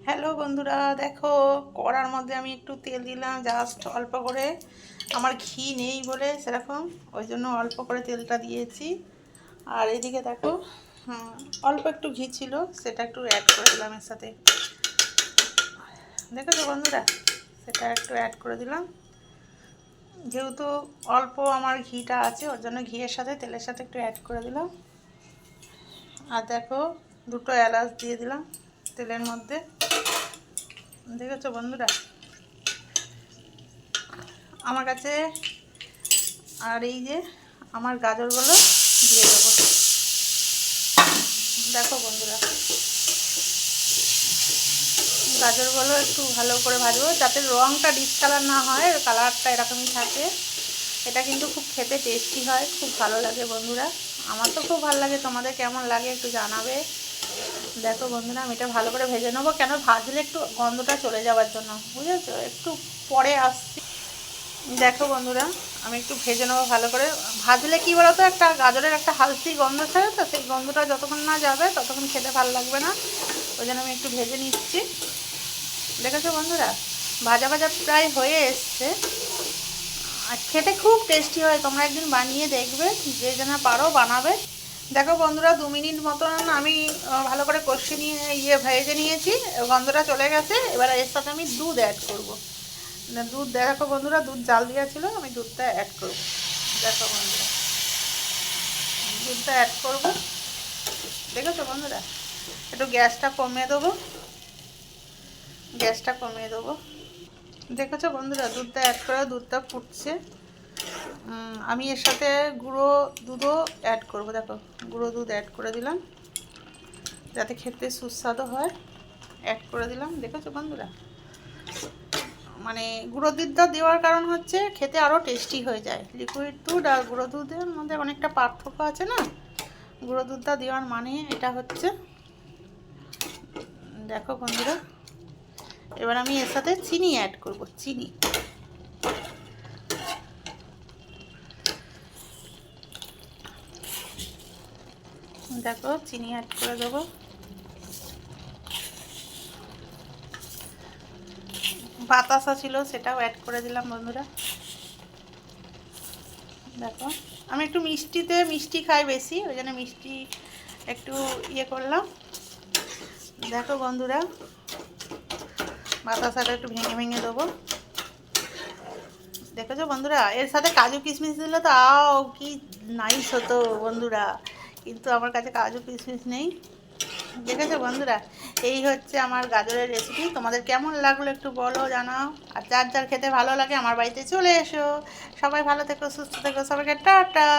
Hello বন্ধুরা, দেখো কড়ার মধ্যে আমি একটু তেল দিলাম, জাস্ট অল্প করে। আমার ঘি নেই বলে সেরকম, ওই জন্য অল্প করে তেলটা দিয়েছি। আর এদিকে দেখো, অল্প একটু ঘি ছিল, সেটা একটু অ্যাড করে দিলাম এর সাথে। দেখেছো বন্ধুরা, সেটা একটু অ্যাড করে দিলাম। যেহেতু অল্প আমার ঘিটা আছে, ওর জন্য ঘিয়ের সাথে তেলের সাথে একটু অ্যাড করে দিলাম। আর দেখো, দুটো এলাচ দিয়ে দিলাম তেলের মধ্যে। দেখেছো বন্ধুরা আমার কাছে। আর এই যে আমার গাজরগুলো দিয়ে দেবো। দেখো বন্ধুরা, গাজরগুলো একটু ভালো করে ভাজবো, যাতে রঙটা ডিপ কালার না হয়, কালারটা এরকমই থাকে। এটা কিন্তু খুব খেতে টেস্টি হয়, খুব ভালো লাগে বন্ধুরা। আমার তো খুব ভালো লাগে, তোমাদের কেমন লাগে একটু জানাবে। দেখো বন্ধুরা, আমি এটা ভালো করে ভেজে নেবো, কেন ভাজলে একটু গন্ধটা চলে যাওয়ার জন্য, বুঝেছো? একটু পরে আসছি। দেখো বন্ধুরা, আমি একটু ভেজে নেবো ভালো করে। ভাজলে কি বলতো, একটা গাজরের একটা হালকা গন্ধ ছাড়ে, তো সেই গন্ধটা যতক্ষণ না যাবে ততক্ষণ খেতে ভালো লাগবে না। ওই জন্য আমি একটু ভেজে নিচ্ছি। দেখেছো বন্ধুরা, ভাজা ভাজা প্রায় হয়ে এসছে। আর খেতে খুব টেস্টি হয়, তোমরা একদিন বানিয়ে দেখবে, যে যেন পারো বানাবে। দেখো বন্ধুরা, 2 মিনিট মতন আমি ভালো করে কষে নিয়ে ভেজে নিয়েছি, গন্ধটা চলে গেছে। এবার এর সাথে আমি দুধ অ্যাড করব। দুধ, দেখো বন্ধুরা, দুধ জাল দেওয়া ছিল, আমি দুধটা অ্যাড করব। দেখো বন্ধুরা, দুধটা অ্যাড করব। দেখেছো বন্ধুরা, একটু গ্যাসটা কমিয়ে দেবো, গ্যাসটা কমিয়ে দেবো। দেখেছো বন্ধুরা, দুধটা অ্যাড করে দুধটা ফুটছে। আমি এর সাথে গুঁড়ো দুধও অ্যাড করব। দেখো, গুঁড়ো দুধ অ্যাড করে দিলাম, যাতে খেতে সুস্বাদু হয়। অ্যাড করে দিলাম। দেখেছো বন্ধুরা, মানে গুঁড়ো দুধটা দেওয়ার কারণ হচ্ছে খেতে আরও টেস্টি হয়ে যায়। লিকুইড দুধ আর গুঁড়ো দুধের মধ্যে অনেকটা পার্থক্য আছে না, গুঁড়ো দুধটা দেওয়ার মানে এটা হচ্ছে। দেখো বন্ধুরা, এবার আমি এর সাথে চিনি অ্যাড করব। চিনি, দেখো চিনি অ্যাড করে দেবো। বাতাসা ছিল, সেটাও অ্যাড করে দিলাম বন্ধুরা। দেখো, আমি একটু মিষ্টি খাই বেশি, ওই জন্য মিষ্টি একটু করলাম। দেখো বন্ধুরা, বাতাসাটা একটু ভেঙে ভেঙে দেবো। দেখেছো বন্ধুরা, এর সাথে কাজু কিশমিশ দিলে তো কি নাইস হতো বন্ধুরা, কিন্তু আমার কাছে কাজু কিশমিশ নেই। দেখেছো বন্ধুরা, এই হচ্ছে আমার গাজরের রেসিপি। তোমাদের কেমন লাগলো একটু বলো, জানাও। আর যার যার খেতে ভালো লাগে আমার বাড়িতে চলে এসো। সবাই ভালো থেকো, সুস্থ থেকো, সবাইকে টাটা।